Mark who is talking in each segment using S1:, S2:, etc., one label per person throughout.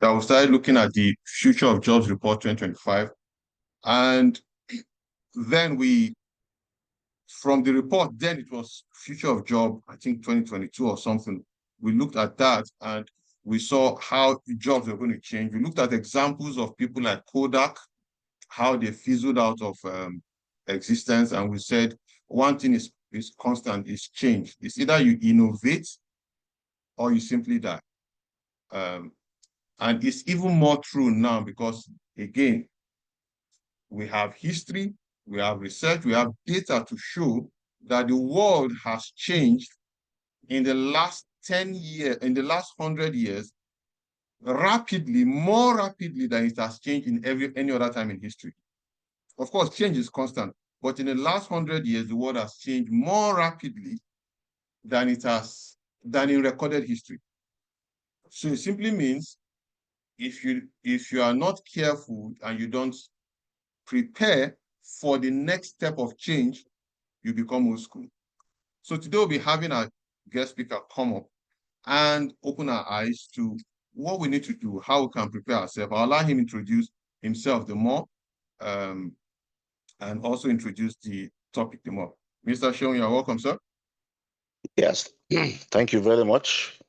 S1: that we started looking at the Future of Jobs Report 2025. And then from the report, then it was Future of Job, I think 2022 or something. We looked at that and we saw how jobs were going to change. We looked at examples of people like Kodak, how they fizzled out of existence. And we said, one thing is constant, is change. It's either you innovate or you simply die. And it's even more true now because, again, we have history, we have research, we have data to show that the world has changed in the last 10 years, in the last 100 years, rapidly, more rapidly than it has changed in any other time in history. Of course, change is constant, but in the last 100 years, the world has changed more rapidly than in recorded history. So it simply means if you are not careful and you don't prepare for the next step of change, you become old school. So today we'll be having our guest speaker come up and open our eyes to what we need to do, how we can prepare ourselves. I'll allow him introduce himself the more, and also introduce the topic the more. Mr. Seun, you're welcome, sir.
S2: Yes, thank you very much,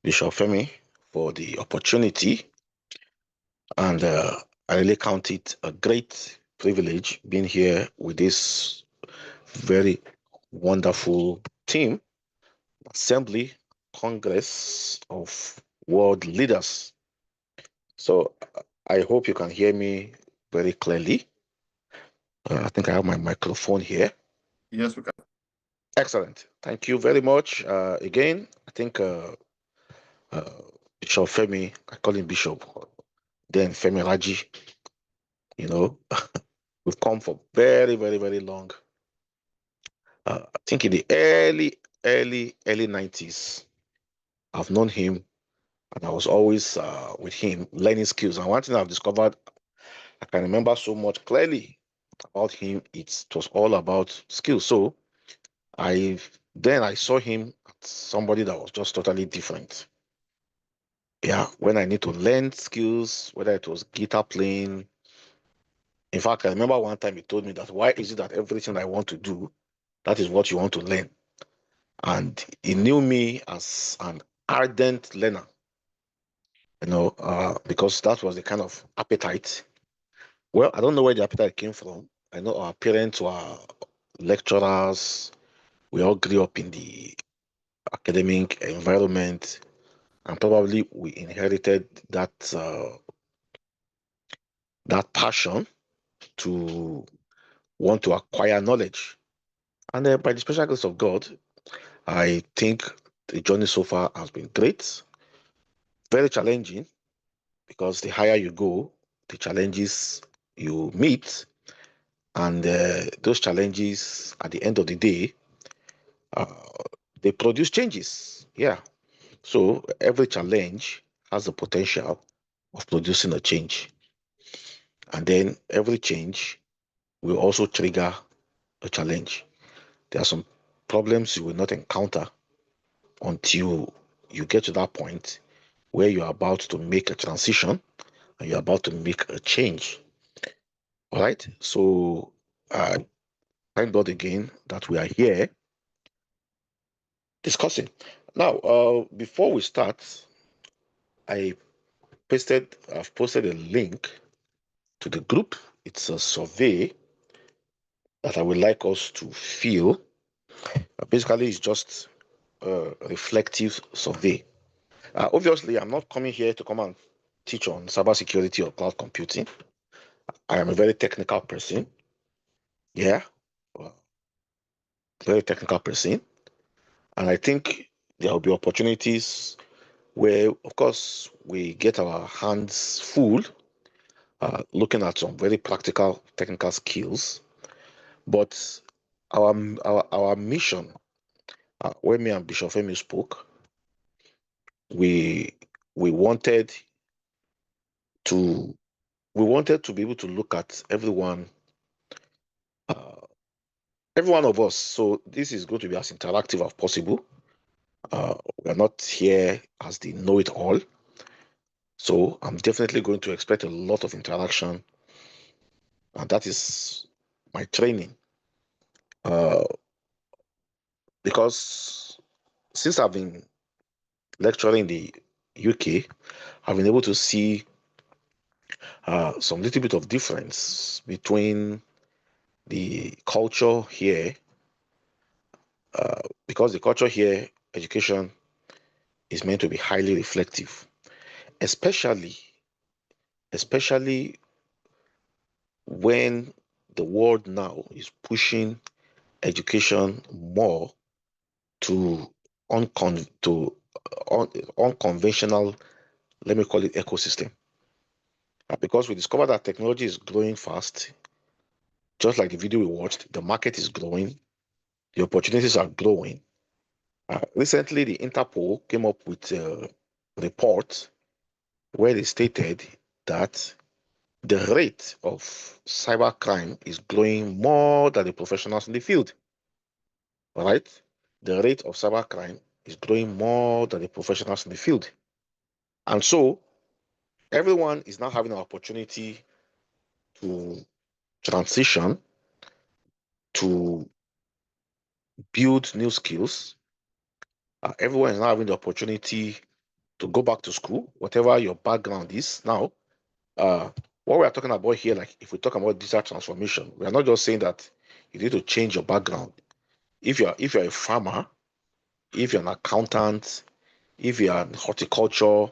S2: Bishop Femi, for the opportunity. And I really count it a great privilege being here with this very wonderful team, Assembly Congress of World Leaders. So I hope you can hear me very clearly. I think I have my microphone here.
S1: Yes, we can.
S2: Excellent. Thank you very much. Again, I think Bishop Femi, I call him Bishop, then Femi Raji, we've come for very, very, very long. I think in the early 90s, I've known him and I was always with him learning skills. And one thing I've discovered, I can remember so much clearly about him, it was all about skills. So I saw him as somebody that was just totally different. Yeah, when I need to learn skills, whether it was guitar playing. In fact, I remember one time he told me that why is it that everything I want to do, that is what you want to learn? And he knew me as an ardent learner, because that was the kind of appetite. Well, I don't know where the appetite came from. I know our parents were lecturers. We all grew up in the academic environment, and probably we inherited that passion to want to acquire knowledge. And by the special grace of God, I think the journey so far has been great, very challenging, because the higher you go, the challenges you meet, and those challenges at the end of the day, they produce changes. Yeah. So every challenge has the potential of producing a change. And then every change will also trigger a challenge. There are some problems you will not encounter until you get to that point where you're about to make a transition and you're about to make a change. All right. So thank God again that we are here discussing. Now, before we start, I've posted a link to the group. It's a survey that I would like us to fill. Basically, it's just a reflective survey. Obviously, I'm not coming here to come and teach on cybersecurity or cloud computing. I am a very technical person. Yeah, very technical person. And I think there will be opportunities where, of course, we get our hands full looking at some very practical technical skills. But our mission, when me and Bishop Femi spoke, we wanted to be able to look at every one of us. So this is going to be as interactive as possible. We are not here as the know-it-all. So I'm definitely going to expect a lot of interaction, and that is my training. Because since I've been lecturing in the UK, I've been able to see some little bit of difference between the culture here, because the culture here, education is meant to be highly reflective, especially especially when the world now is pushing education more to unconventional, let me call it ecosystem. Because we discovered that technology is growing fast, just like the video we watched, the market is growing, the opportunities are growing. Recently, the Interpol came up with a report where they stated that the rate of cybercrime is growing more than the professionals in the field. All right? The rate of cybercrime is growing more than the professionals in the field. And so everyone is now having an opportunity to transition, to build new skills. Everyone is now having the opportunity to go back to school, whatever your background is. Now, uh, what we are talking about here, like if we talk about digital transformation, we are not just saying that you need to change your background. If you're a farmer, if you're an accountant, if you're in horticulture,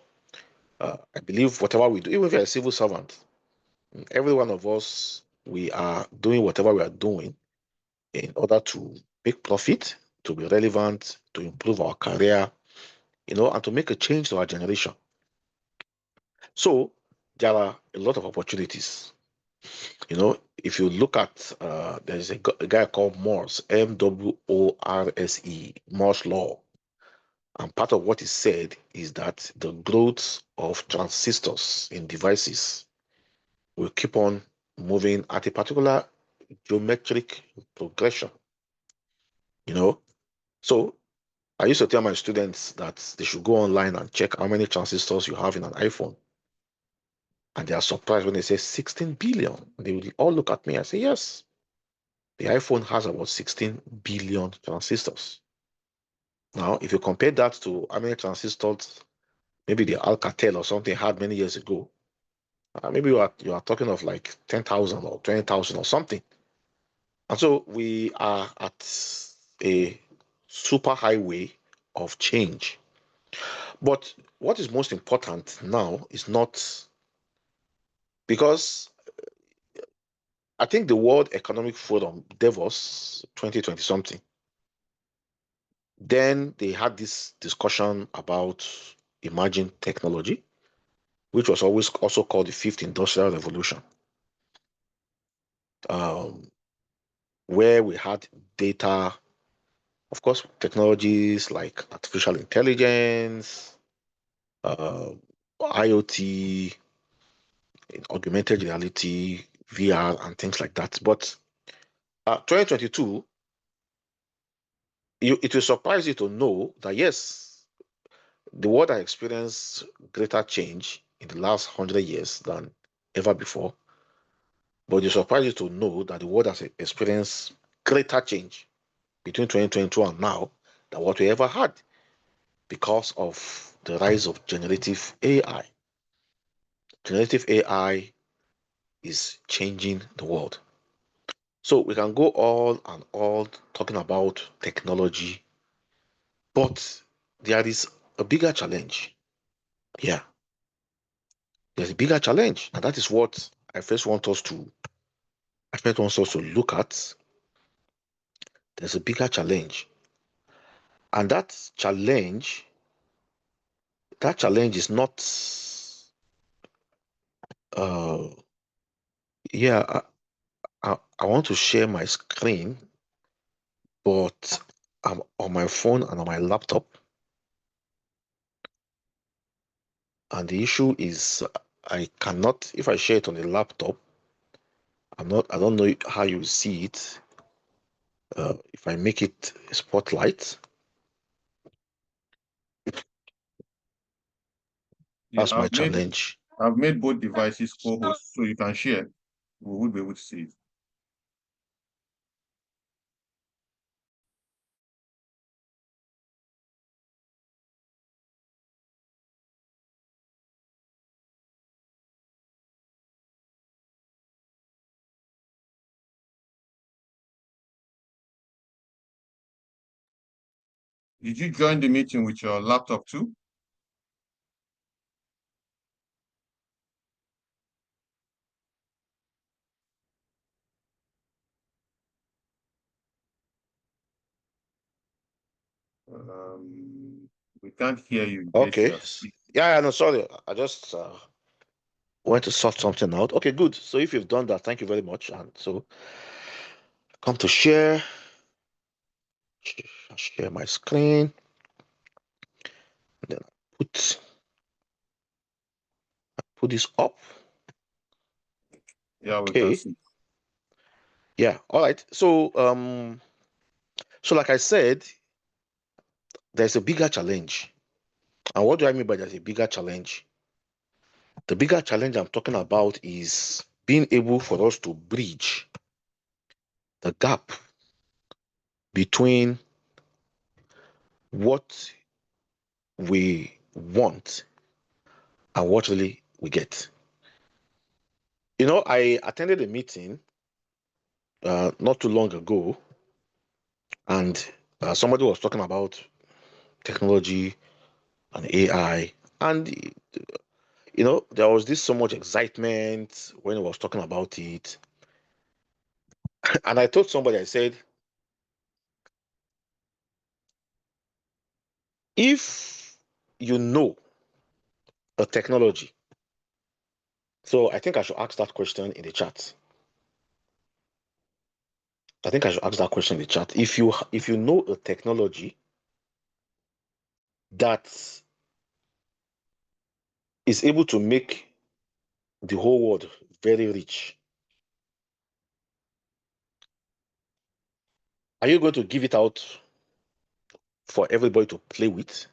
S2: I believe whatever we do, even if you're a civil servant, every one of us, we are doing whatever we are doing in order to make profit, to be relevant, to improve our career, and to make a change to our generation. So there are a lot of opportunities. If you look at, there's a guy called Morse, Morse, Morse law. And part of what he said is that the growth of transistors in devices will keep on moving at a particular geometric progression. You know, so I used to tell my students that they should go online and check how many transistors you have in an iPhone. And they are surprised when they say 16 billion. They will all look at me and say, yes, the iPhone has about 16 billion transistors. Now, if you compare that to how many transistors maybe the Alcatel or something had many years ago, maybe you are talking of like 10,000 or 20,000 or something. And so we are at a super highway of change. But what is most important now is not, because I think the World Economic Forum, Davos 2020 something, then they had this discussion about emerging technology, which was always also called the fifth industrial revolution, um, where we had data, of course, technologies like artificial intelligence, uh, IoT, augmented reality, VR, and things like that. But 2022, it will surprise you to know that yes, the world has experienced greater change in the last 100 years than ever before. But it will surprise you to know that the world has experienced greater change between 2022 and now than what we ever had because of the rise of generative AI. Generative AI is changing the world. So we can go all and all talking about technology, but there is a bigger challenge. Yeah, there's a bigger challenge, and that is what I first want us to look at. There's a bigger challenge, and that challenge is not. Uh, yeah, I want to share my screen, but I'm on my phone and on my laptop, and the issue is I cannot. If I share it on the laptop, I don't know how you see it. If I make it a spotlight,
S1: Yeah,
S2: That's my challenge.
S1: I've made both devices co-hosts, so you can share. We will be able to see it. Did you join the meeting with your laptop too? We can't hear you in case
S2: Okay.
S1: you are speaking.
S2: Yeah, no, sorry. I just went to sort something out. Okay, good. So if you've done that, thank you very much. And so come to share. Share my screen. Then put this up.
S1: Yeah, we can
S2: Okay.
S1: see.
S2: Yeah. All right. So like I said, there's a bigger challenge. And what do I mean by there's a bigger challenge? The bigger challenge I'm talking about is being able for us to bridge the gap between what we want and what really we get. You know, I attended a meeting not too long ago, and somebody was talking about technology and AI, and you know, there was this so much excitement when he was talking about it. And I told somebody, I said, if you know a technology, so I think I should ask that question in the chat. I think I should ask that question in the chat. If you know a technology that is able to make the whole world very rich, are you going to give it out for everybody to play with?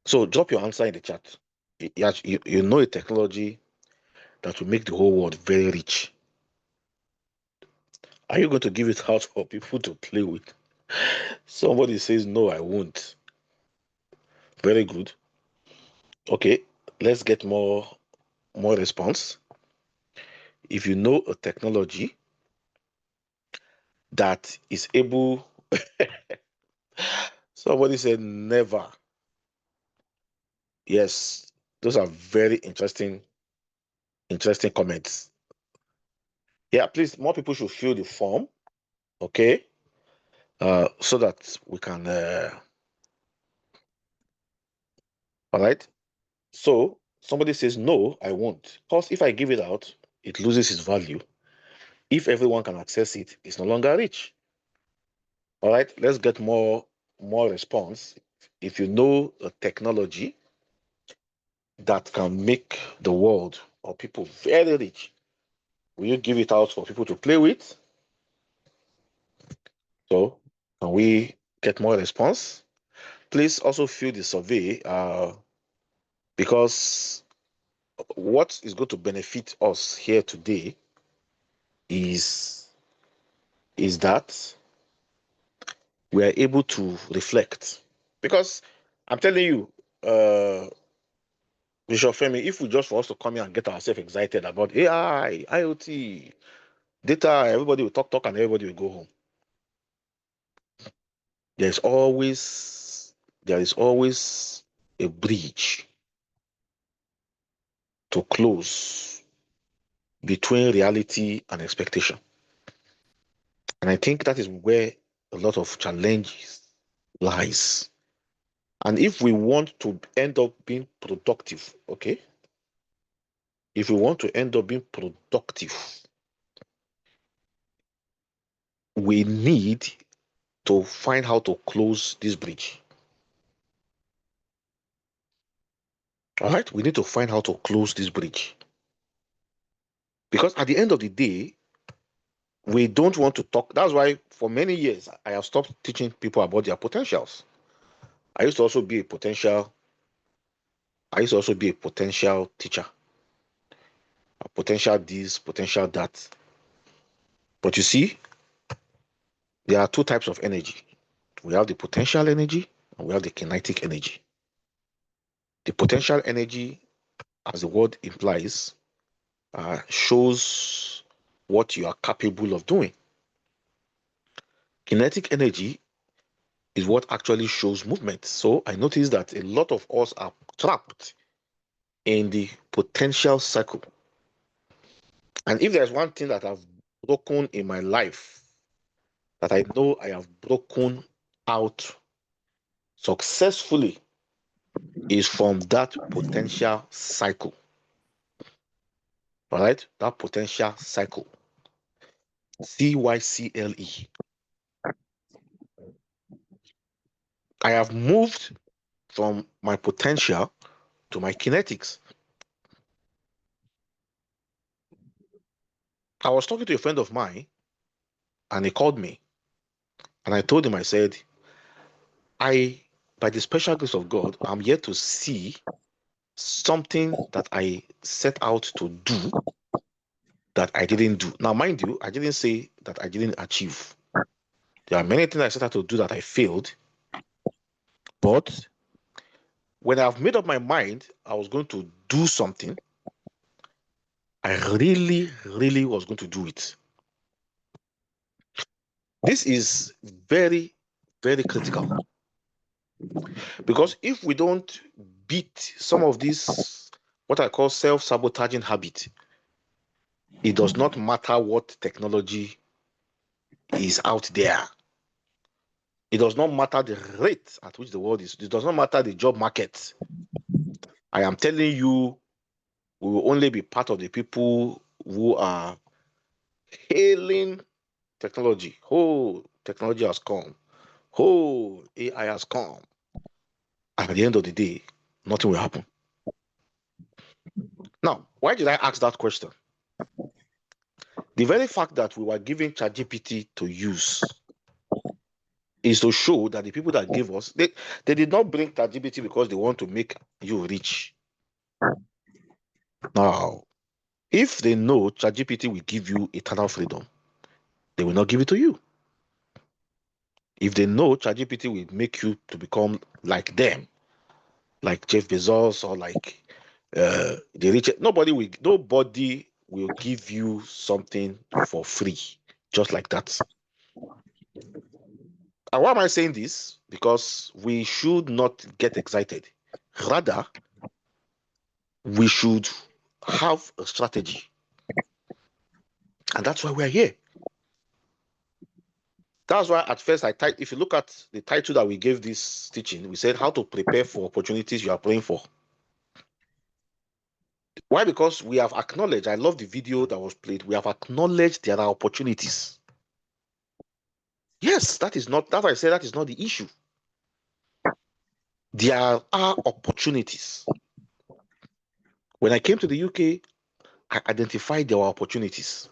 S2: So drop your answer in the chat. You know a technology that will make the whole world very rich. Are you going to give it out for people to play with? Somebody says, no, I won't. Very good. Okay, let's get more response. If you know a technology that is able, somebody said never. Yes, those are very interesting comments. Yeah, please, more people should fill the form, okay? So that we can, all right? So somebody says, no, I won't. Because if I give it out, it loses its value. If everyone can access it, it's no longer rich. All right, let's get more response. If you know a technology that can make the world or people very rich, will you give it out for people to play with? So can we get more response? Please also fill the survey because what is going to benefit us here today is that we are able to reflect. Because I'm telling you, Bishop Femi, if we just for us to come here and get ourselves excited about AI, IoT, data, everybody will talk, and everybody will go home. There is always a bridge to close between reality and expectation. And I think that is where a lot of challenges lies. And if we want to end up being productive, okay? If we want to end up being productive, we need to find how to close this bridge. All right, we need to find how to close this bridge. Because at the end of the day, we don't want to talk. That's why for many years, I have stopped teaching people about their potentials. I used to also be a potential I used to also be a potential teacher. A potential this, potential that. But you see, there are two types of energy. We have the potential energy and we have the kinetic energy. The potential energy, as the word implies, shows what you are capable of doing. Kinetic energy is what actually shows movement. So I noticed that a lot of us are trapped in the potential cycle. And if there's one thing that I've broken in my life, that I know I have broken out successfully, is from that potential cycle. All right, that potential cycle. CYCLE. I have moved from my potential to my kinetics. I was talking to a friend of mine and he called me and I told him, I said, by the special grace of God, I'm yet to see something that I set out to do that I didn't do. Now, mind you, I didn't say that I didn't achieve. There are many things I set out to do that I failed, but when I've made up my mind I was going to do something, I really, really was going to do it. This is very, very critical because if we don't beat some of these, what I call self-sabotaging habit, it does not matter what technology is out there. It does not matter the rate at which the world is. It does not matter the job market. I am telling you, we will only be part of the people who are hailing technology. Oh, technology has come. Oh, AI has come. And at the end of the day, nothing will happen. Now, why did I ask that question? The very fact that we were giving ChatGPT to use is to show that the people that gave us, they did not bring ChatGPT because they want to make you rich. Now, if they know ChatGPT will give you eternal freedom, they will not give it to you. If they know ChatGPT will make you to become like them, like Jeff Bezos or like the rich, nobody will give you something for free, just like that. And why am I saying this? Because we should not get excited. Rather, we should have a strategy. And that's why we're here. That's why at first if you look at the title that we gave this teaching, we said how to prepare for opportunities you are praying for. Why? Because we have acknowledged, I love the video that was played, we have acknowledged there are opportunities. Yes, that is not, that I said that is not the issue. There are opportunities. When I came to the UK, I identified there were opportunities.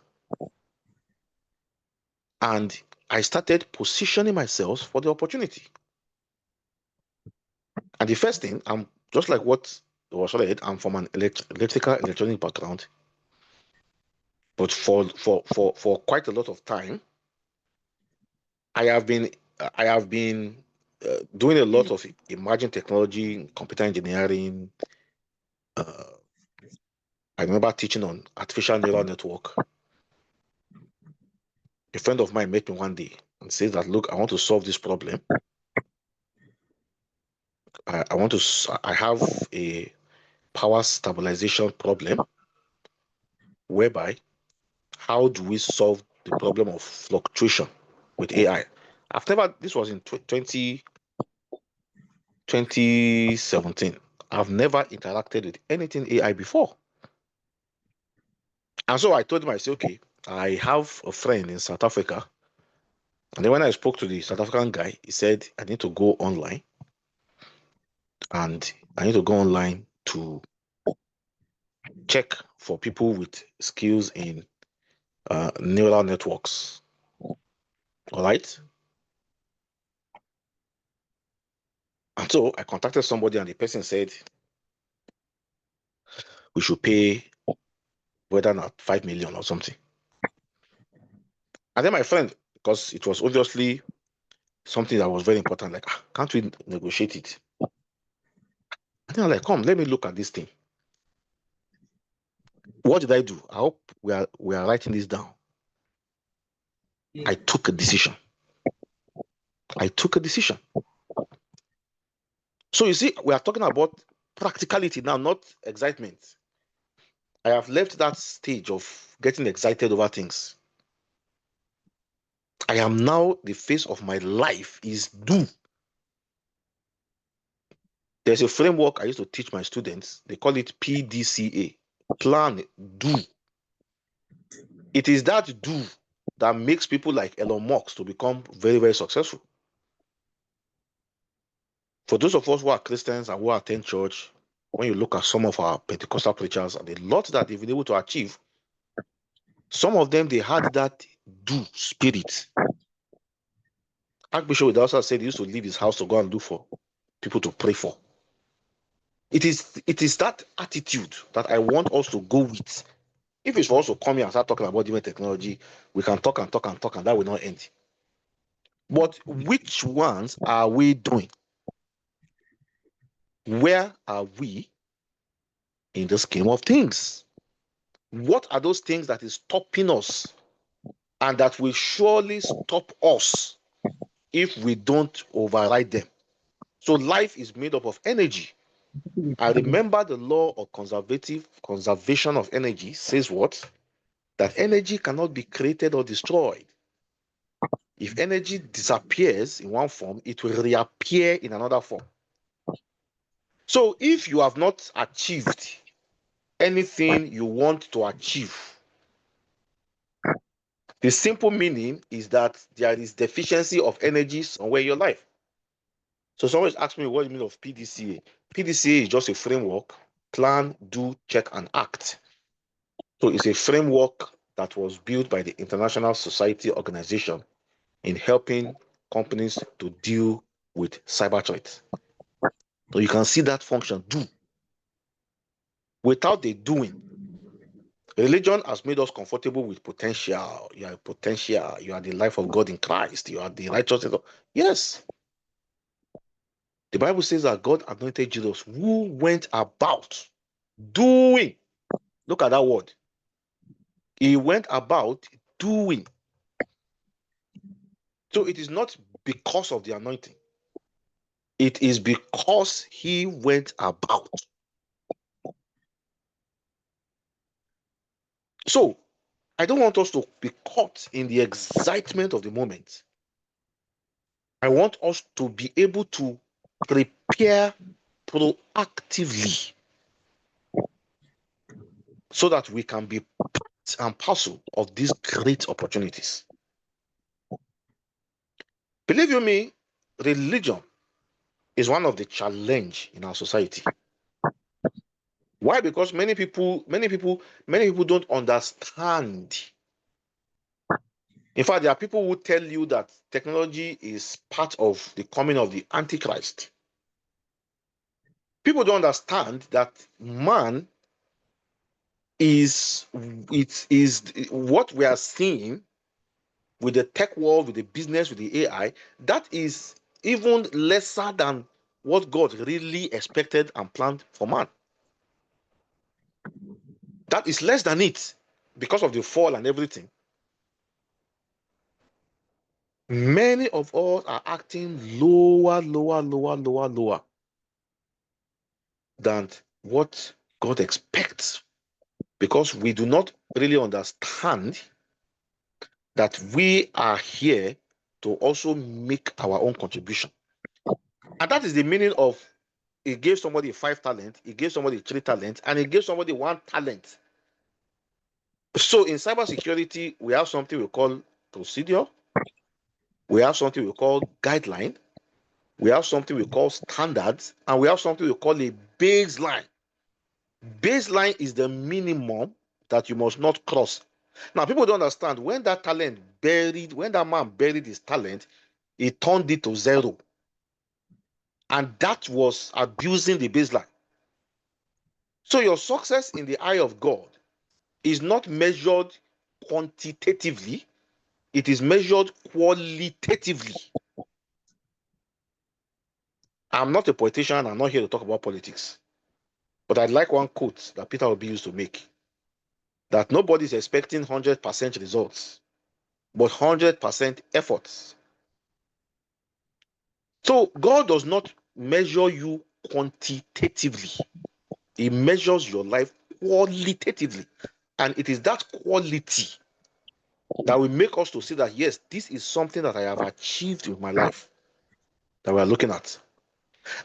S2: And I started positioning myself for the opportunity. And the first thing, I'm just like what was said, I'm from an electrical electronic background. But for quite a lot of time, I have been doing a lot of emerging technology, computer engineering. I remember teaching on artificial neural network. A friend of mine met me one day and said that, look, I want to solve this problem. I have a power stabilization problem whereby how do we solve the problem of fluctuation with AI? This was in 2017. I've never interacted with anything AI before. And so I told him, I said, okay, I have a friend in South Africa. And then when I spoke to the South African guy, he said, I need to go online. And I need to go online to check for people with skills in neural networks. All right. And so I contacted somebody, and the person said, we should pay whether not 5 million or something. And then my friend, because it was obviously something that was very important, like, can't we negotiate it? And then I'm like, come, let me look at this thing. What did I do? I hope we are writing this down. I took a decision. So you see, we are talking about practicality now, not excitement. I have left that stage of getting excited over things. I am now, the phase of my life is do. There's a framework I used to teach my students. They call it PDCA. Plan, do. It is that do that makes people like Elon Musk to become very, very successful. For those of us who are Christians and who attend church, when you look at some of our Pentecostal preachers and the lot that they've been able to achieve, some of them, they had that do spirit. Archbishop also said he used to leave his house to go and look for people to pray for. It is that attitude that I want us to go with. If it's for us to come here and start talking about different technology, we can talk and that will not end. But which ones are we doing? Where are we in the scheme of things? What are those things that is stopping us and that will surely stop us if we don't override them? So life is made up of energy. I remember the law of conservation of energy says what? That energy cannot be created or destroyed. If energy disappears in one form, it will reappear in another form. So if you have not achieved anything you want to achieve, the simple meaning is that there is deficiency of energy somewhere in your life. So someone asked me what do you mean of PDCA. PDCA is just a framework: plan, do, check, and act. So it's a framework that was built by the International Society Organization in helping companies to deal with cyber threats. So you can see that function, do. Without the doing, religion has made us comfortable with potential. You are potential. You are the life of God in Christ. You are the righteousness of... Yes. The Bible says that God anointed Jesus, who went about doing. Look at that word. He went about doing. So it is not because of the anointing. It is because he went about. So I don't want us to be caught in the excitement of the moment. I want us to be able to prepare proactively so that we can be part and parcel of these great opportunities. Believe you me, religion is one of the challenge in our society. Why? Because many people don't understand. In fact, there are people who tell you that technology is part of the coming of the Antichrist. People don't understand that man is what we are seeing with the tech world, with the business, with the AI, that is even lesser than what God really expected and planned for man. That is less than it because of the fall and everything. Many of us are acting lower than what God expects because we do not really understand that we are here to also make our own contribution. And that is the meaning of he gave somebody 5 talents, he gave somebody 3 talents, and he gave somebody 1 talent. So in cybersecurity, we have something we call procedure, we have something we call guideline, we have something we call standards, and we have something we call a baseline. Baseline is the minimum that you must not cross. Now, people don't understand when that man buried his talent, he turned it to 0. And that was abusing the baseline. So your success in the eye of God is not measured quantitatively, it is measured qualitatively. I'm not a politician, I'm not here to talk about politics. But I like one quote that Peter Obi used to make, that nobody is expecting 100% results, but 100% efforts. So God does not measure you quantitatively, He measures your life qualitatively. And it is that quality that will make us to see that, yes, this is something that I have achieved with my life that we are looking at.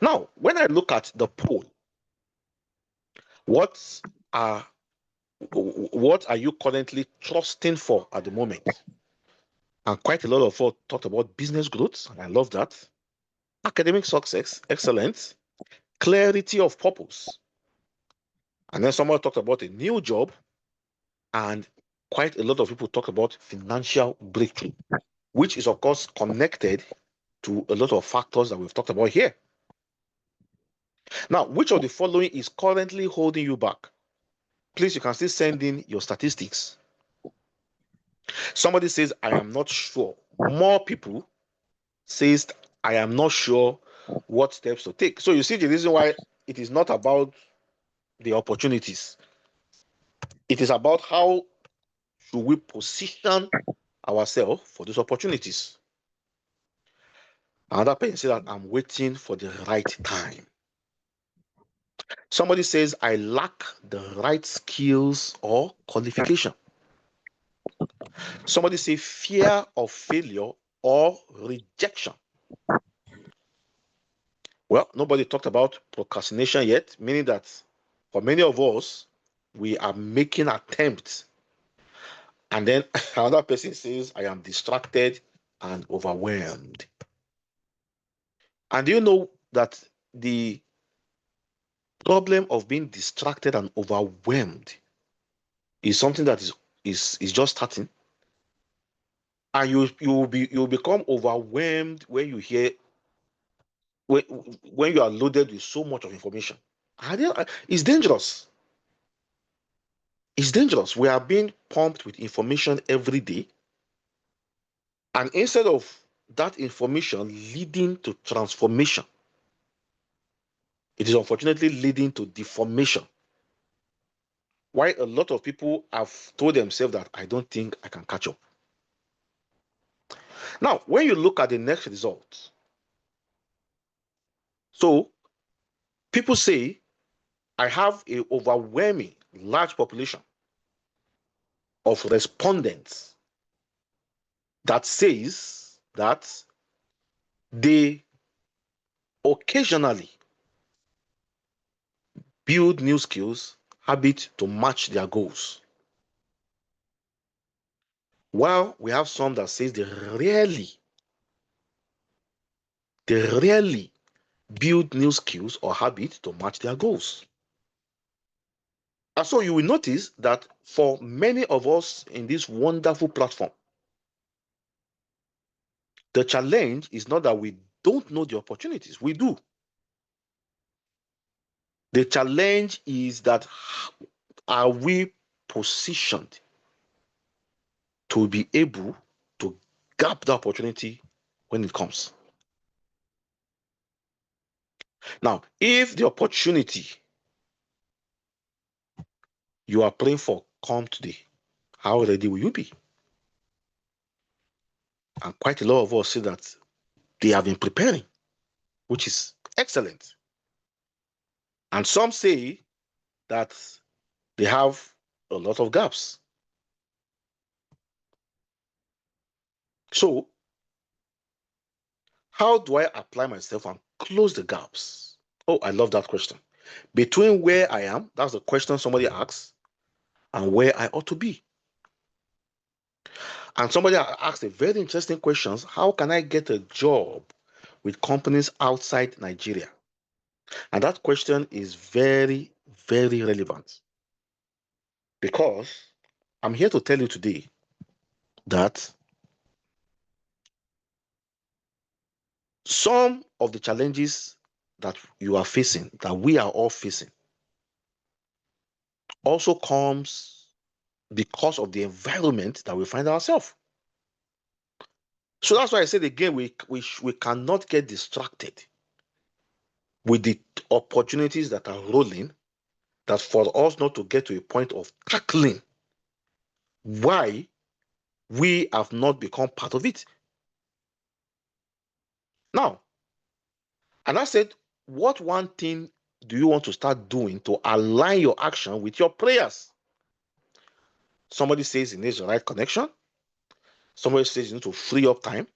S2: Now, when I look at the poll, what are what are you currently trusting for at the moment? And quite a lot of us talked about business growth, and I love that. Academic success, excellent. Clarity of purpose. And then someone talked about a new job, and quite a lot of people talk about financial breakthrough, which is, of course, connected to a lot of factors that we've talked about here. Now, which of the following is currently holding you back? Please, you can still send in your statistics. Somebody says, I am not sure. More people says, I am not sure what steps to take. So you see the reason why it is not about the opportunities. It is about how should we position ourselves for these opportunities. Another person says that I'm waiting for the right time. Somebody says I lack the right skills or qualification. Somebody say fear of failure or rejection. Well, nobody talked about procrastination yet, meaning that for many of us, we are making attempts. And then another person says, I am distracted and overwhelmed. And do you know that the problem of being distracted and overwhelmed is something that is just starting? And you will become overwhelmed when you hear when, when you are loaded with so much of information. It's dangerous. It's dangerous. We are being pumped with information every day. And instead of that information leading to transformation, it is unfortunately leading to deformation. Why a lot of people have told themselves that I don't think I can catch up. Now, when you look at the next result, so people say I have a overwhelming large population of respondents that says that they occasionally build new skills, habits to match their goals. While we have some that says they rarely build new skills or habits to match their goals. And so you will notice that for many of us in this wonderful platform, the challenge is not that we don't know the opportunities, we do. The challenge is that are we positioned to be able to grab the opportunity when it comes? Now, if the opportunity you are praying for come today, how ready will you be? And quite a lot of us say that they have been preparing, which is excellent. And some say that they have a lot of gaps. So, how do I apply myself and close the gaps? Oh, I love that question. Between where I am, that's the question somebody asks, and where I ought to be. And somebody asked a very interesting question. How can I get a job with companies outside Nigeria? And that question is very, very relevant because I'm here to tell you today that some of the challenges that you are facing, that we are all facing, also comes because of the environment that we find ourselves. So that's why I said again, we cannot get distracted with the opportunities that are rolling, that for us not to get to a point of tackling why we have not become part of it. Now, and I said, what one thing do you want to start doing to align your action with your prayers? Somebody says it needs the right connection. Somebody says you need to free up time.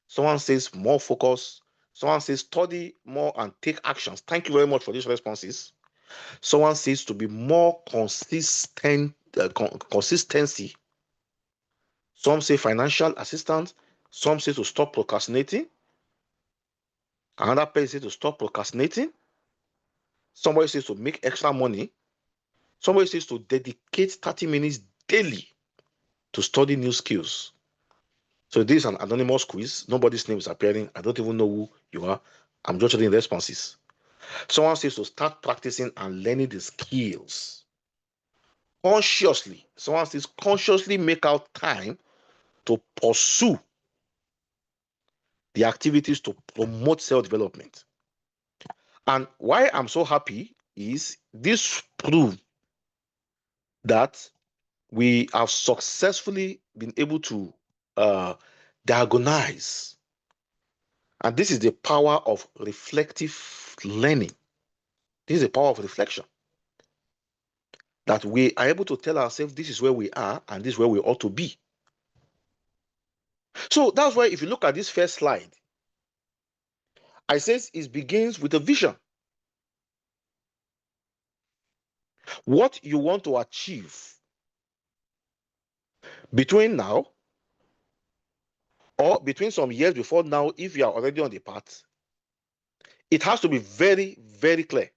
S2: Someone says more focus. Someone says study more and take actions. Thank you very much for these responses. Someone says to be more consistent, consistency. Some say financial assistance. Some say to stop procrastinating. Another person says to stop procrastinating. Somebody says to make extra money. Somebody says to dedicate 30 minutes daily to study new skills. So this is an anonymous quiz. Nobody's name is appearing. I don't even know who you are. I'm just reading responses. Someone says to start practicing and learning the skills consciously. Someone says consciously make out time to pursue the activities to promote self-development. And why I'm so happy is this proves that we have successfully been able to diagnose. And this is the power of reflective learning. This is the power of reflection. That we are able to tell ourselves this is where we are and this is where we ought to be. So that's why if you look at this first slide, I says it begins with a vision. What you want to achieve between now or between some years before now, if you are already on the path, it has to be very, very clear.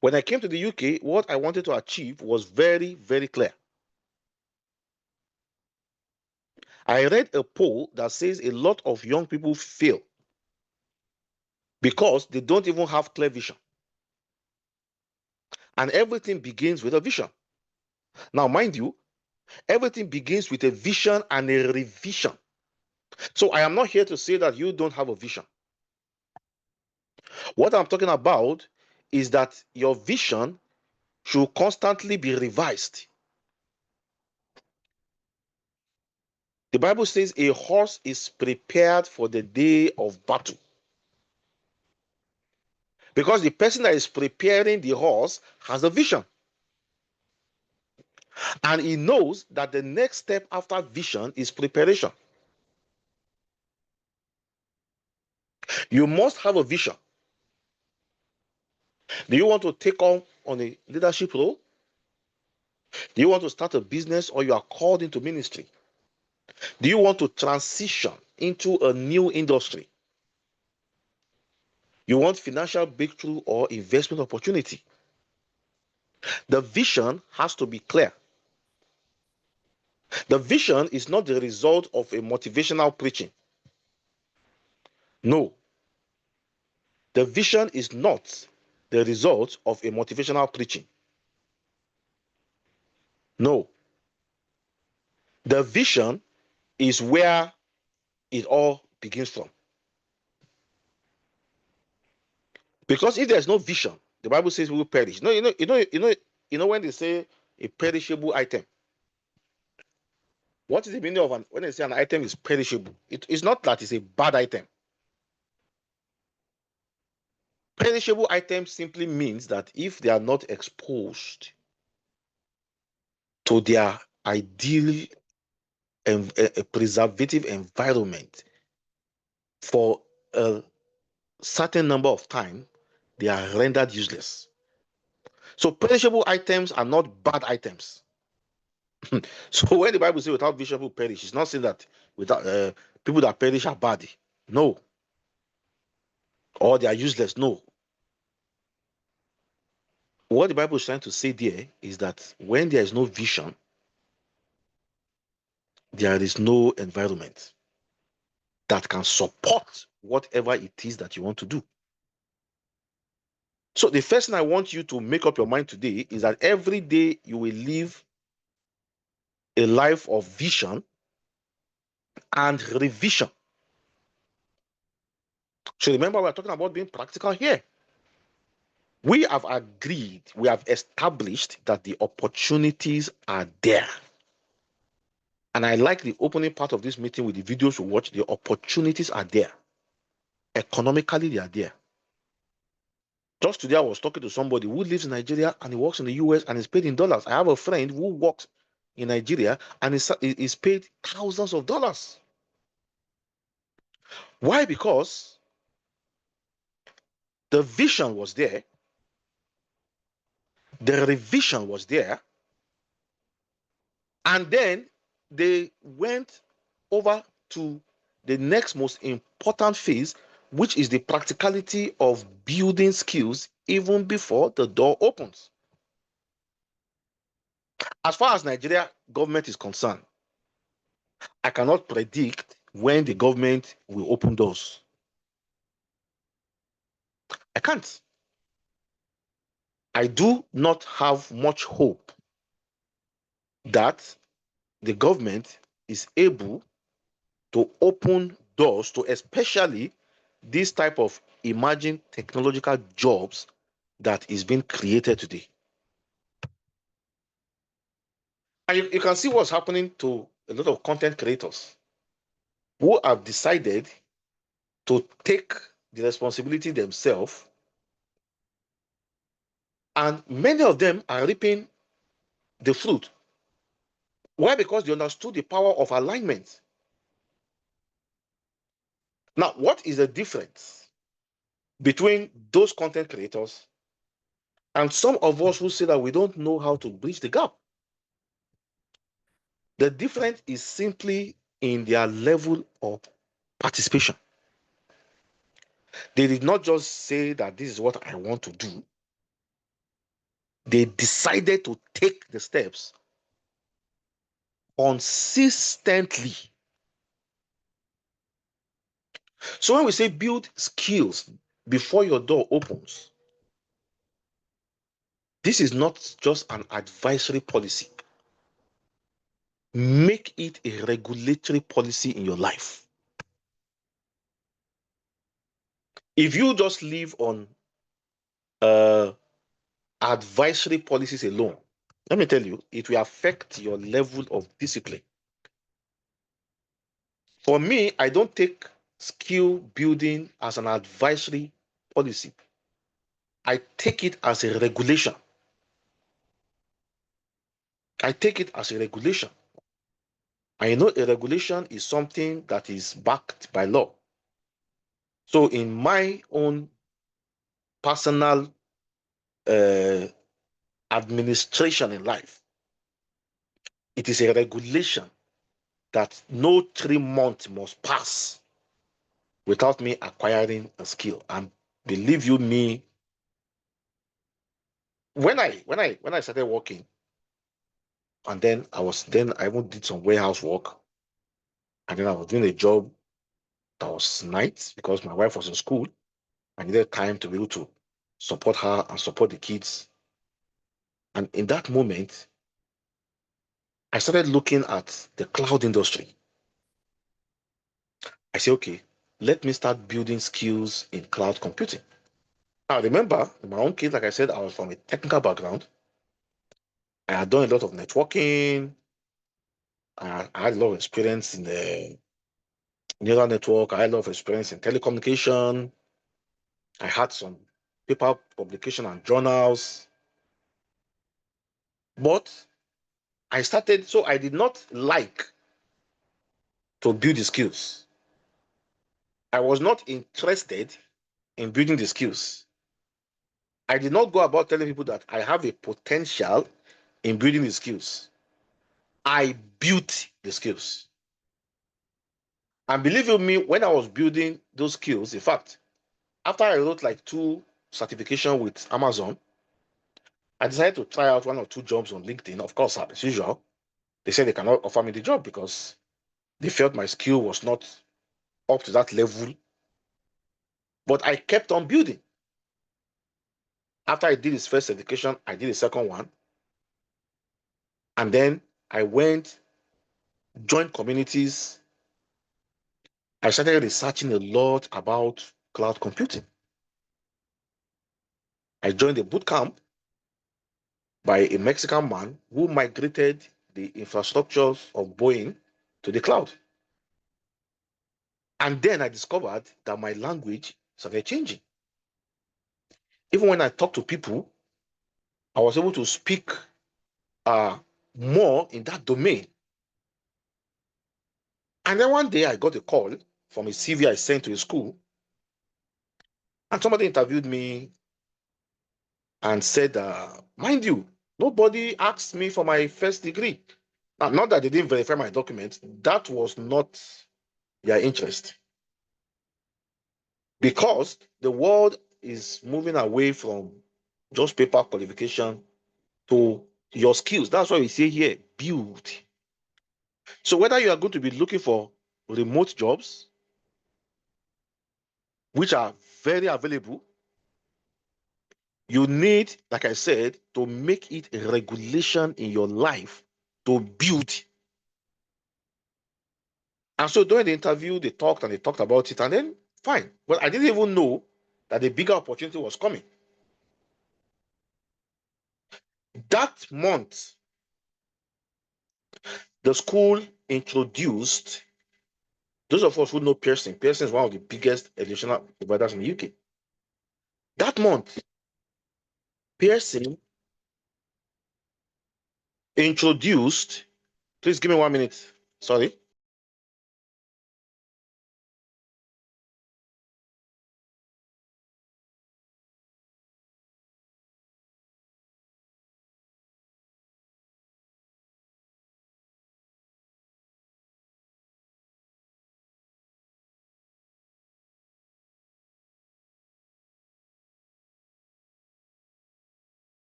S2: When I came to the UK, what I wanted to achieve was very, very clear. I read a poll that says a lot of young people fail because they don't even have clear vision. And everything begins with a vision. Now, mind you, everything begins with a vision and a revision. So I am not here to say that you don't have a vision. What I'm talking about is that your vision should constantly be revised. The Bible says a horse is prepared for the day of battle. Because the person that is preparing the horse has a vision. And he knows that the next step after vision is preparation. You must have a vision. Do you want to take on a leadership role? Do you want to start a business or you are called into ministry? Do you want to transition into a new industry? You want financial breakthrough or investment opportunity? The vision has to be clear. The vision is not the result of a motivational preaching. No. The vision is not the result of a motivational preaching. No. The vision is where it all begins from. Because if there's no vision, the Bible says we will perish. No, you know when they say a perishable item. What is the meaning of when they say an item is perishable? It's not that it's a bad item. Perishable items simply means that if they are not exposed to their ideal and a preservative environment for a certain number of time, they are rendered useless. So perishable items are not bad items. So when the Bible says without vision will perish, it's not saying that without people that perish are bad. No. Or they are useless. No. What the Bible is trying to say there is that when there is no vision, there is no environment that can support whatever it is that you want to do. So the first thing I want you to make up your mind today is that every day you will live a life of vision and revision. So remember, we're talking about being practical here. We have agreed, we have established that the opportunities are there. And I like the opening part of this meeting with the videos we watch. The opportunities are there. Economically, they are there. Just today, I was talking to somebody who lives in Nigeria and he works in the US and is paid in dollars. I have a friend who works in Nigeria and is paid thousands of dollars. Why? Because the vision was there, the revision was there, and then they went over to the next most important phase, which is the practicality of building skills even before the door opens. As far as Nigeria government is concerned, I cannot predict when the government will open doors. I can't. I do not have much hope that the government is able to open doors to especially this type of emerging technological jobs that is being created today. And you can see what's happening to a lot of content creators who have decided to take the responsibility themselves, and many of them are reaping the fruit. Why? Because they understood the power of alignment. Now, what is the difference between those content creators and some of us who say that we don't know how to bridge the gap? The difference is simply in their level of participation. They did not just say that this is what I want to do. They decided to take the steps consistently. So when we say build skills before your door opens, this is not just an advisory policy. Make it a regulatory policy in your life. If you just live on advisory policies alone, let me tell you, it will affect your level of discipline. For me, I don't take skill building as an advisory policy. I take it as a regulation. I take it as a regulation. I know a regulation is something that is backed by law. So in my own personal uh, administration in life, it is a regulation that no 3 months must pass without me acquiring a skill. And believe you me, when I started working, and then I even did some warehouse work, and then I was doing a job that was nights because my wife was in school. I needed time to be able to support her and support the kids. And in that moment, I started looking at the cloud industry. I said, okay, let me start building skills in cloud computing. Now, remember, in my own case, like I said, I was from a technical background. I had done a lot of networking. I had a lot of experience in the neural network. I had a lot of experience in telecommunication. I had some paper publication and journals. But so I did not like to build the skills. I was not interested in building the skills. I did not go about telling people that I have a potential in building the skills. I built the skills. And believe you me, when I was building those skills, in fact, after I wrote like 2 certifications with Amazon, I decided to try out 1 or 2 jobs on LinkedIn. Of course, as usual, they said they cannot offer me the job because they felt my skill was not up to that level. But I kept on building. After I did his first education, I did the second one. And then I went, joined communities. I started researching a lot about cloud computing. I joined a boot camp by a Mexican man who migrated the infrastructures of Boeing to the cloud. And then I discovered that my language started changing. Even when I talk to people, I was able to speak uh, more in that domain. And then one day I got a call from a CV I sent to a school, and somebody interviewed me and said, mind you, nobody asked me for my first degree. Not that they didn't verify my documents, that was not their interest. Because the world is moving away from just paper qualification to your skills. That's why we say here, build. So whether you are going to be looking for remote jobs, which are very available, you need, like I said, to make it a regulation in your life to build. And so during the interview, they talked and they talked about it, and then fine. But I didn't even know that the bigger opportunity was coming. That month, the school introduced those of us who know Pearson. Pearson is one of the biggest educational providers in the UK. That month, Pearson introduced, please give me 1 minute. Sorry.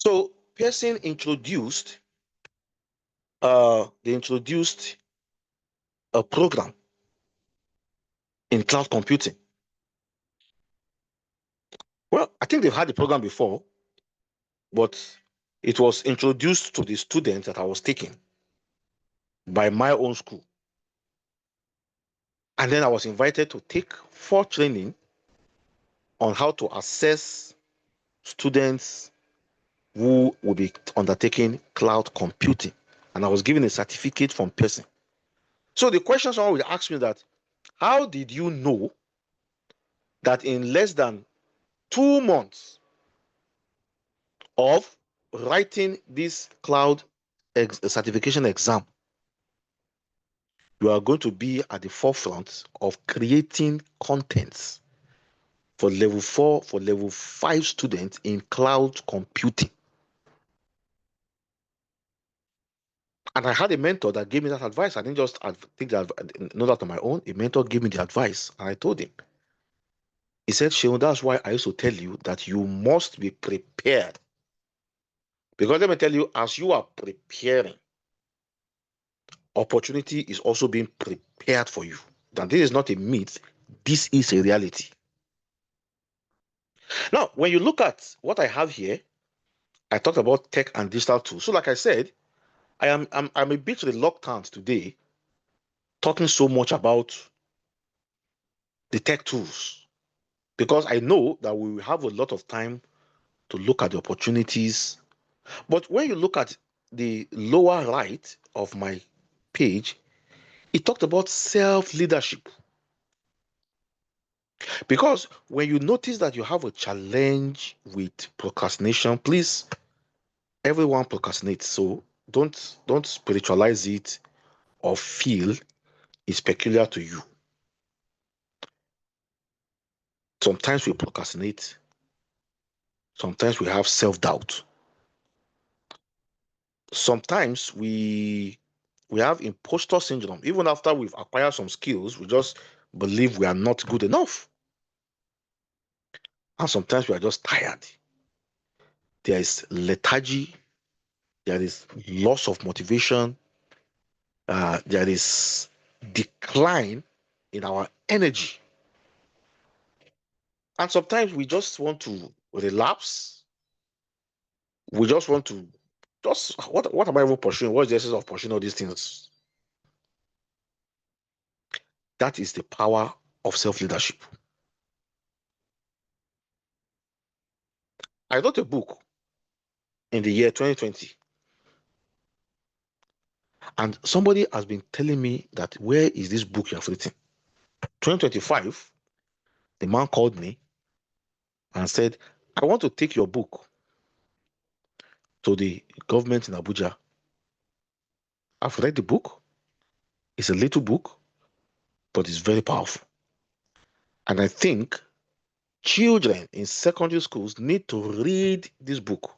S2: So Pearson introduced, they introduced a program in cloud computing. Well, I think they've had the program before, but it was introduced to the students that I was taking by my own school. And then I was invited to take 4 training on how to assess students who will be undertaking cloud computing. And I was given a certificate from Pearson. So the question someone will ask me that, how did you know that in less than 2 months of writing this cloud certification exam, you are going to be at the forefront of creating contents for level 4, for level 5 students in cloud computing? And I had a mentor that gave me that advice. I didn't just take that, know that on my own. A mentor gave me the advice, and I told him. He said, Sheon, that's why I used to tell you that you must be prepared. Because let me tell you, as you are preparing, opportunity is also being prepared for you. That this is not a myth, this is a reality. Now, when you look at what I have here, I talked about tech and digital tools. So, like I said, I'm a bit reluctant today talking so much about the tech tools because I know that we will have a lot of time to look at the opportunities. But when you look at the lower right of my page, it talked about self-leadership. Because when you notice that you have a challenge with procrastination, please, everyone procrastinates. So don't spiritualize it or feel it's peculiar to you. Sometimes we procrastinate. Sometimes we have self-doubt. Sometimes we have imposter syndrome. Even after we've acquired some skills, we just believe we are not good enough. And sometimes we are just tired. There is lethargy, there is loss of motivation, there is decline in our energy. And sometimes we just want to relapse. We just want to what am I even pursuing? What's the essence of pursuing all these things? That is the power of self-leadership. I wrote a book in the year 2020, and somebody has been telling me that, where is this book you have written? 2025, the man called me and said, I want to take your book to the government in Abuja. I've read the book. It's a little book, but it's very powerful. And I think children in secondary schools need to read this book.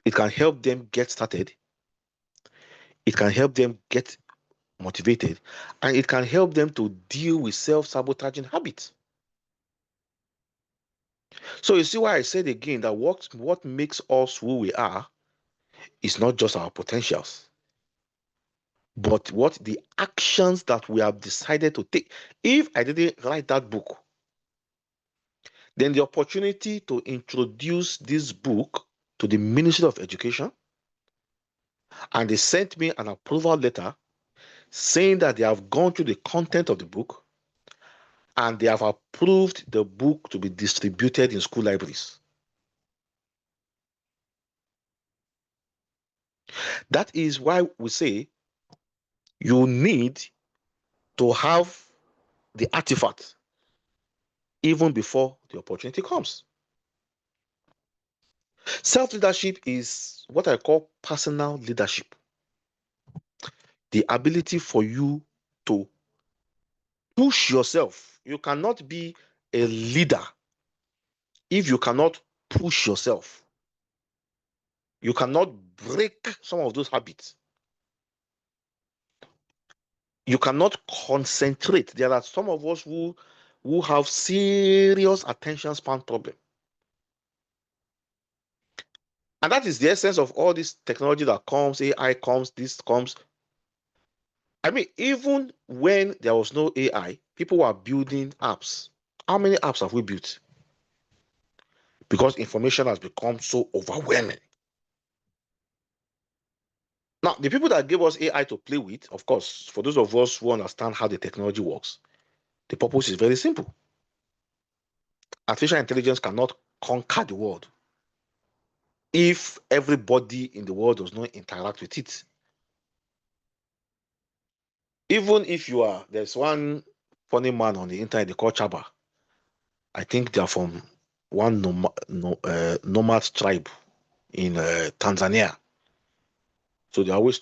S2: It can help them get started. It can help them get motivated, and it can help them to deal with self-sabotaging habits. So you see why I said again that what makes us who we are is not just our potentials, but what the actions that we have decided to take. If I didn't write that book, then the opportunity to introduce this book to the Ministry of Education, and they sent me an approval letter saying that they have gone through the content of the book and they have approved the book to be distributed in school libraries. That is why we say you need to have the artifact even before the opportunity comes. Self-leadership is what I call personal leadership. The ability for you to push yourself. You cannot be a leader if you cannot push yourself. You cannot break some of those habits. You cannot concentrate. There are some of us who have serious attention span problem. And that is the essence of all this technology that comes, AI comes, this comes. I mean, even when there was no AI, people were building apps. How many apps have we built? Because information has become so overwhelming. Now, the people that gave us AI to play with, of course, for those of us who understand how the technology works, the purpose is very simple. Artificial intelligence cannot conquer the world if everybody in the world does not interact with it. Even if there's one funny man on the internet they call Chaba. I think they are from one nomad tribe in Tanzania. So they're always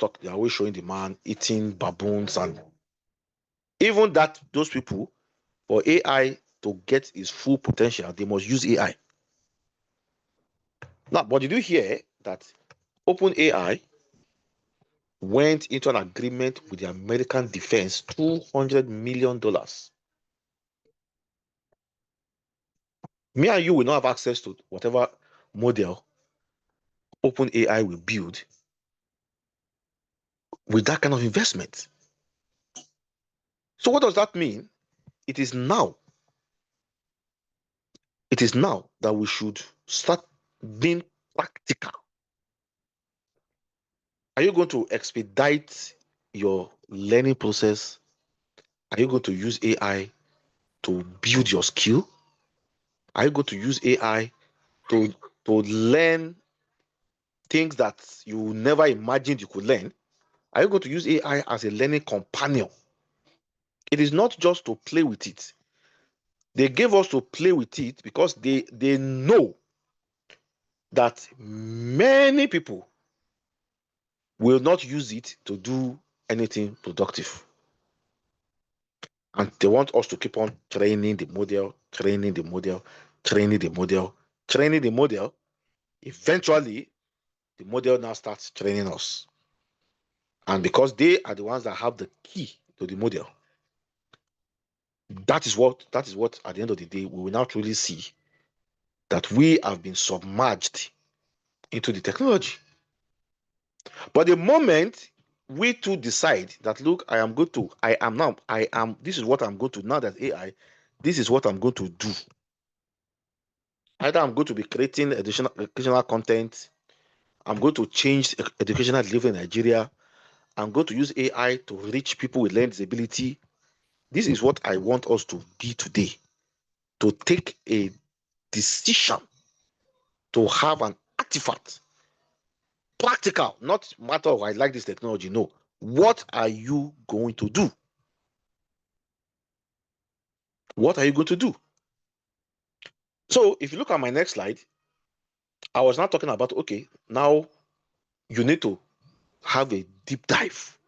S2: showing the man eating baboons, and even those people, for AI to get its full potential, they must use AI. Now, but did you hear that OpenAI went into an agreement with the American defense, $200 million? Me and you will not have access to whatever model OpenAI will build with that kind of investment. So what does that mean? It is now that we should start being practical. Are you going to expedite your learning process? Are you going to use AI to build your skill? Are you going to use AI to learn things that you never imagined you could learn? Are you going to use AI as a learning companion? It is not just to play with it. They gave us to play with it because they know that many people will not use it to do anything productive. And they want us to keep on training the model, training the model, training the model, training the model. Eventually, the model now starts training us. And because they are the ones that have the key to the model, that is what at the end of the day, we will now truly see that we have been submerged into the technology. But the moment we two decide that, look, this is what I'm going to, now that AI, this is what I'm going to do. Either I'm going to be creating educational content, I'm going to change educational delivery in Nigeria, I'm going to use AI to reach people with learning disability. This is what I want us to be today, to take a decision, to have an artifact, practical, not matter of I like this technology. No, what are you going to do? What are you going to do? So if you look at my next slide, I was now talking about, okay, now you need to have a deep dive.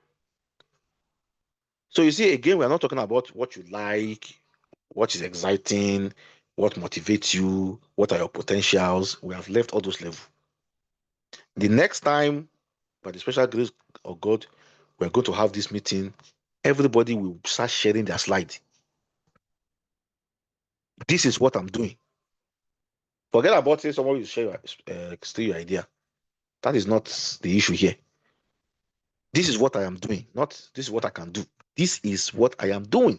S2: So you see, again, we're not talking about what you like, what is exciting, what motivates you, what are your potentials. We have left all those levels. The next time, by the special grace of God, we're going to have this meeting, everybody will start sharing their slide. This is what I'm doing. Forget about saying someone will share steal your idea. That is not the issue here. This is what I am doing, not this is what I can do. This is what I am doing.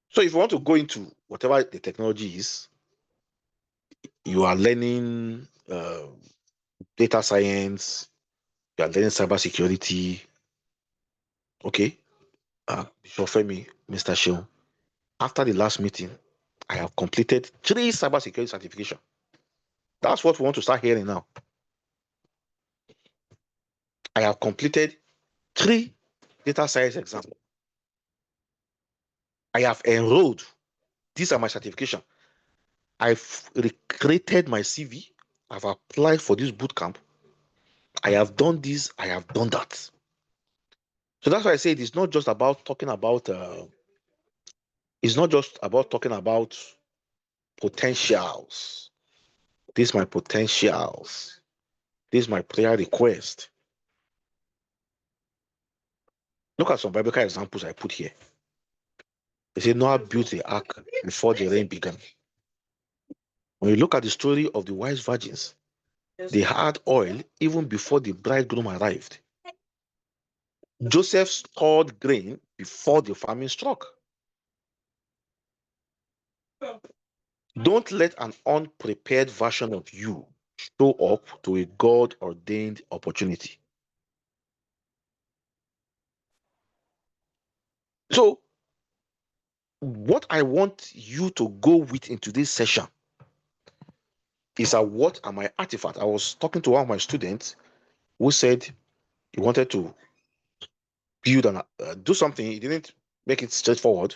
S2: So if you want to go into whatever the technology is, you are learning data science, you are learning cybersecurity. Okay, Bishop Femi, Mr. Sheon, after the last meeting, I have completed 3 cybersecurity certification. That's what we want to start hearing now. I have completed 3 data science exams. I have enrolled. These are my certification. I've recreated my CV. I've applied for this boot camp. I have done this. I have done that. So that's why I say it's not just about talking about. It's not just about talking about potentials. These my potentials. This is my prayer request. Look at some biblical examples I put here. They say Noah built the ark before the rain began. When you look at the story of the wise virgins, they had oil even before the bridegroom arrived. Joseph stored grain before the famine struck. Don't let an unprepared version of you show up to a God ordained opportunity. So, what I want you to go with in today's session is what are my artifacts? I was talking to one of my students who said he wanted to build and do something. He didn't make it straightforward.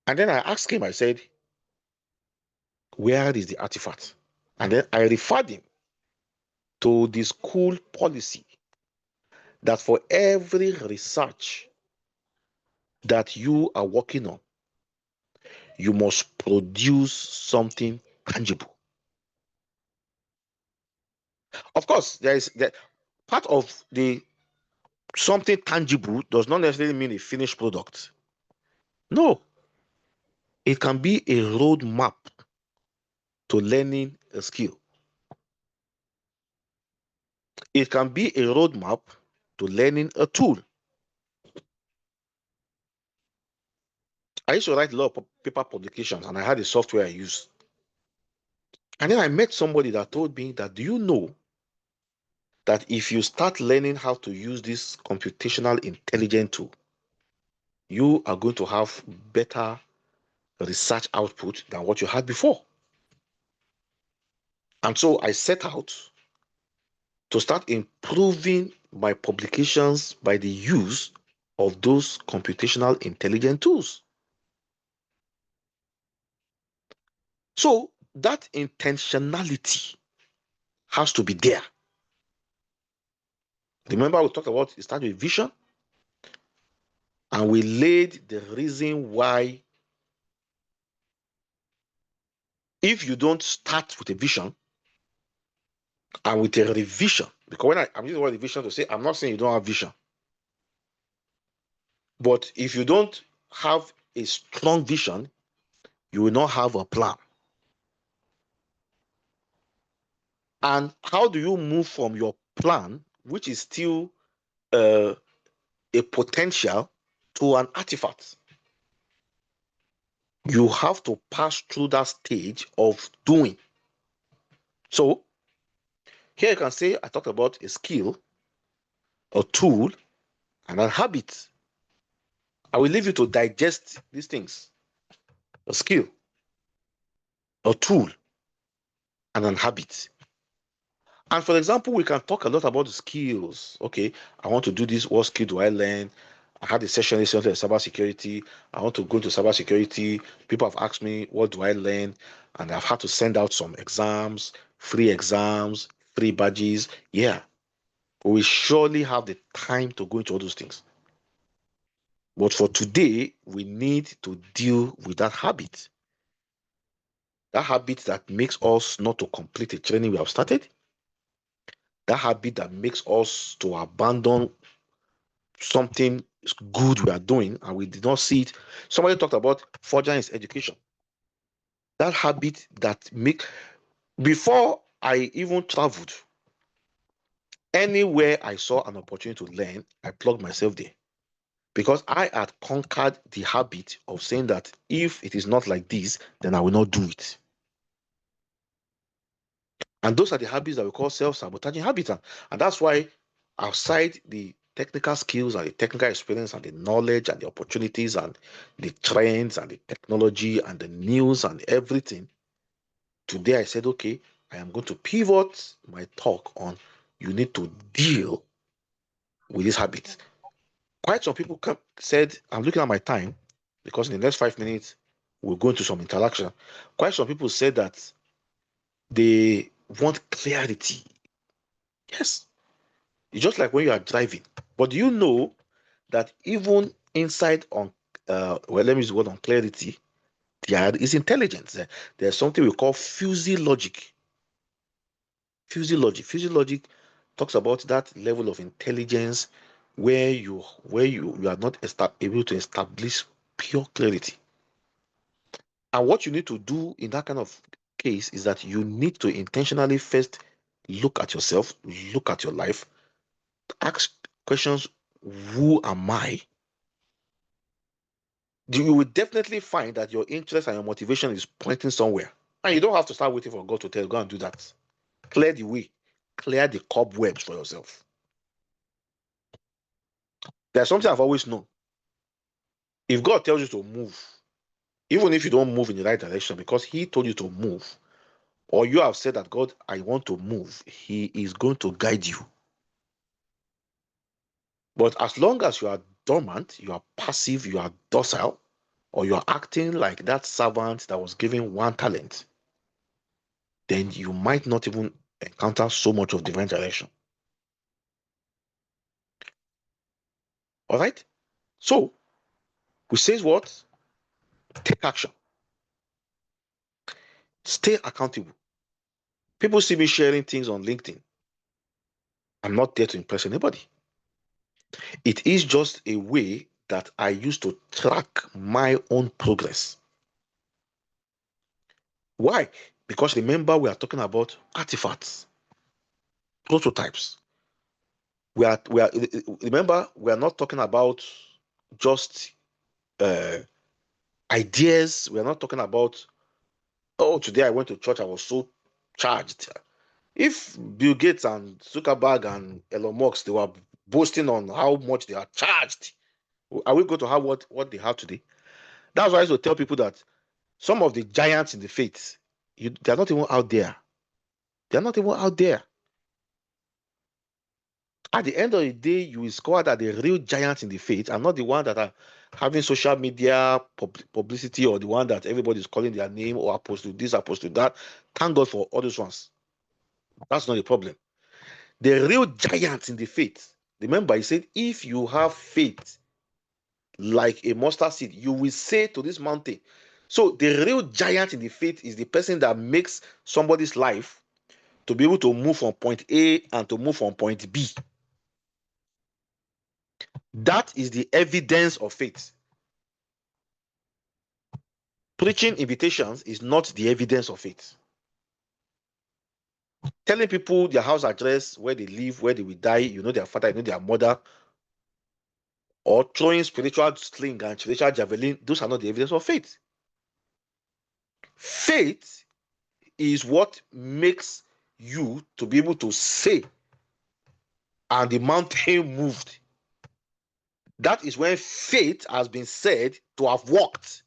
S2: And then I asked him, I said, where is the artifact? And then I referred him to the school policy that for every research that you are working on, you must produce something tangible. Of course, there is that part of the something tangible does not necessarily mean a finished product. No, it can be a roadmap to learning a skill. It can be a roadmap to learning a tool. I used to write a lot of paper publications and I had a software I used. And then I met somebody that told me that, do you know that if you start learning how to use this computational intelligence tool, you are going to have better research output than what you had before? And so I set out to start improving my publications by the use of those computational intelligence tools. So that intentionality has to be there. Remember, we talked about it started with vision, and we laid the reason why if you don't start with a vision and with a revision, because when I'm using the word revision to say, I'm not saying you don't have vision, but if you don't have a strong vision, you will not have a plan. And how do you move from your plan, which is still a potential, to an artifact? You have to pass through that stage of doing. So here you can say I talked about a skill, a tool, and a habit. I will leave you to digest these things: a skill, a tool, and an habit. And for example, we can talk a lot about the skills. Okay, I want to do this. What skill do I learn? I had a session recently on cybersecurity. I want to go into cybersecurity. People have asked me, what do I learn? And I've had to send out some exams, free badges. Yeah, we surely have the time to go into all those things. But for today, we need to deal with that habit that makes us not to complete a training we have started, that habit that makes us to abandon something good we are doing and we did not see it. Somebody talked about forging his education. That habit that make before I even traveled, anywhere I saw an opportunity to learn, I plugged myself there. Because I had conquered the habit of saying that if it is not like this, then I will not do it. And those are the habits that we call self-sabotaging habits. And that's why outside the technical skills and the technical experience and the knowledge and the opportunities and the trends and the technology and the news and everything, today I said, okay, I am going to pivot my talk on you need to deal with these habits. Quite some people said, I'm looking at my time because in the next 5 minutes, we'll go into some interaction. Quite some people said that they want clarity. Yes, it's just like when you are driving. But do you know that even inside on, well, let me use the word on clarity, there is intelligence. There's something we call fuzzy logic. Fuzzy logic. Fuzzy logic talks about that level of intelligence where you are not able to establish pure clarity. And what you need to do in that kind of case is that you need to intentionally first look at yourself, look at your life, ask questions: who am I? You will definitely find that your interest and your motivation is pointing somewhere. And you don't have to start waiting for God to tell you, go and do that. Clear the way, clear the cobwebs for yourself. There's something I've always known. If God tells you to move, even if you don't move in the right direction because He told you to move, or you have said that God, I want to move, He is going to guide you. But as long as you are dormant, you are passive, you are docile, or you are acting like that servant that was given one talent, then you might not even encounter so much of divine direction. All right? So, we says what? Take action. Stay accountable. People see me sharing things on LinkedIn. I'm not there to impress anybody. It is just a way that I use to track my own progress. Why? Because remember, we are talking about artifacts, prototypes. We are remember, we are not talking about just uh, ideas. We are not talking about, oh, today I went to church, I was so charged. If Bill Gates and Zuckerberg and Elon Musk they were boasting on how much they are charged, are we going to have what they have today? That's why I used to tell people that some of the giants in the faith, they're not even out there. They're not even out there. At the end of the day, you will discover that the real giants in the faith are not the ones that are having social media publicity or the one that everybody is calling their name or apostle this, apostle that. Thank God for all those ones. That's not the problem. The real giants in the faith, remember, he said, if you have faith like a mustard seed, you will say to this mountain. So the real giant in the faith is the person that makes somebody's life to be able to move from point A and to move from point B. That is the evidence of faith. Preaching invitations is not the evidence of faith. Telling people their house address, where they live, where they will die, you know their father, you know their mother, or throwing spiritual sling and spiritual javelin, those are not the evidence of faith. Faith is what makes you to be able to say, and the mountain moved. That is when faith has been said to have worked.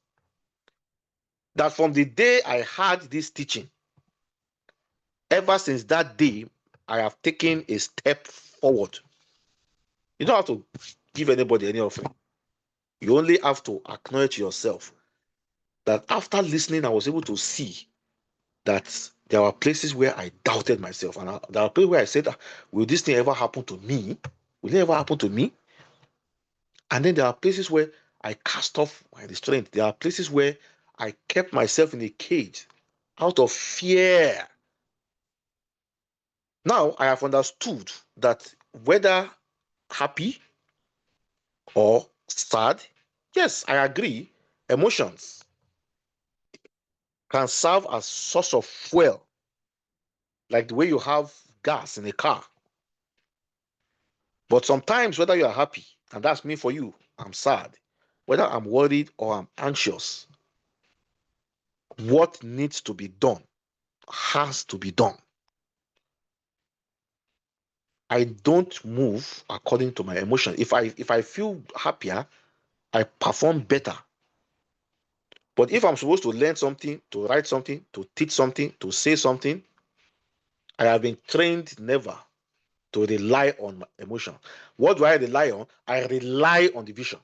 S2: That from the day I had this teaching, ever since that day, I have taken a step forward. You don't have to give anybody any offering. You only have to acknowledge yourself that after listening, I was able to see that there were places where I doubted myself. And there are places where I said, will this thing ever happen to me? Will it ever happen to me? And then there are places where I cast off my restraint. There are places where I kept myself in a cage out of fear. Now I have understood that whether happy or sad, yes, I agree, emotions can serve as source of fuel, like the way you have gas in a car. But sometimes, whether you are happy, and that's me for you, I'm sad, whether I'm worried or I'm anxious, what needs to be done has to be done. I don't move according to my emotion. If I feel happier, I perform better. But if I'm supposed to learn something, to write something, to teach something, to say something, I have been trained never to rely on my emotion. What do I rely on? I rely on the vision.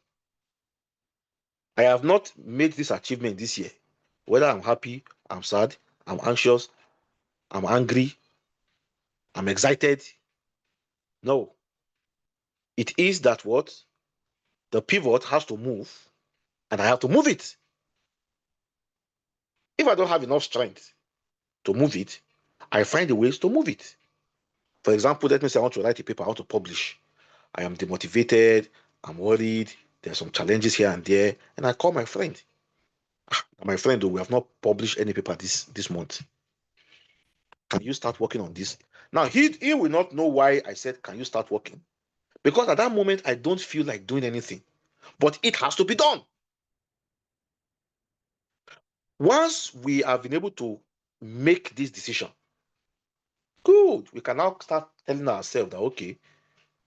S2: I have not made this achievement this year. Whether I'm happy, I'm sad, I'm anxious, I'm angry, I'm excited. No. It is that what? The pivot has to move, and I have to move it. If I don't have enough strength to move it, I find the ways to move it. For example, let me say I want to write a paper, I want to publish. I am demotivated, I'm worried, there are some challenges here and there, and I call my friend. My friend, we have not published any paper this month. Can you start working on this? Now, he will not know why I said, can you start working? Because at that moment, I don't feel like doing anything. But it has to be done. Once we have been able to make this decision, good, we can now start telling ourselves that, okay,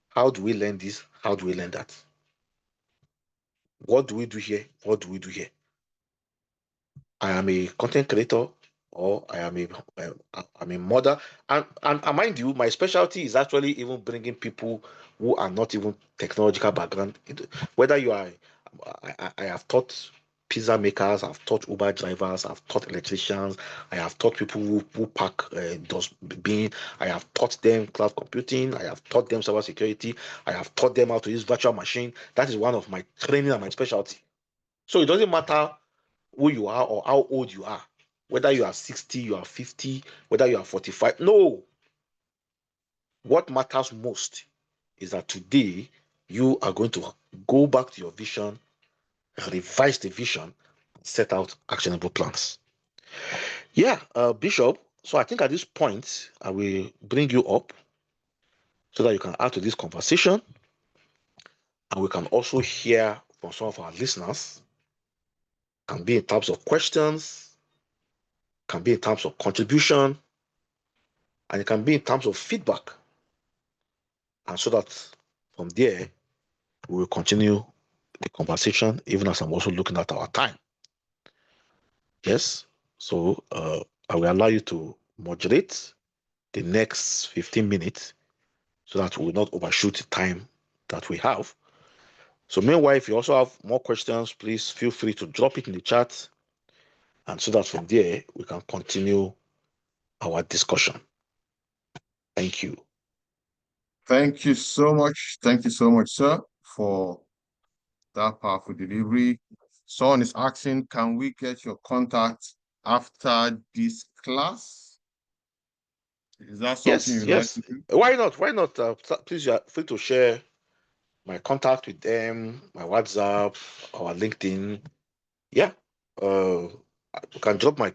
S2: how do we learn this? How do we learn that? What do we do here? What do we do here? I am a content creator, or I'm a mother, and mind you, my specialty is actually even bringing people who are not even technological background. Whether you are, I have taught pizza makers, I've taught Uber drivers, I've taught electricians, I have taught people who pack dustbin, I have taught them cloud computing, I have taught them cyber security, I have taught them how to use virtual machine. That is one of my training and my specialty. So it doesn't matter who you are or how old you are, whether you are 60, you are 50, whether you are 45. No, what matters most is that today you are going to go back to your vision, revise the vision, set out actionable plans. Yeah, Bishop. So I think at this point, I will bring you up so that you can add to this conversation, and we can also hear from some of our listeners. Can be in terms of questions, can be in terms of contribution, and it can be in terms of feedback. And so that from there, we will continue the conversation, even as I'm also looking at our time. Yes. So I will allow you to moderate the next 15 minutes so that we will not overshoot the time that we have. So meanwhile, if you also have more questions, please feel free to drop it in the chat. And so that from there, we can continue our discussion. Thank you.
S1: Thank you so much. Thank you so much, sir, for that powerful delivery. Someone is asking, can we get your contact after this class? Is that something
S2: Yes,
S1: you'd like
S2: yes.
S1: to do?
S2: Why not? Why not? Please, you are free to share my contact with them, my WhatsApp, our LinkedIn. Yeah. You can drop my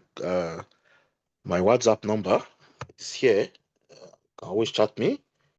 S2: WhatsApp number. It's here. always chat me.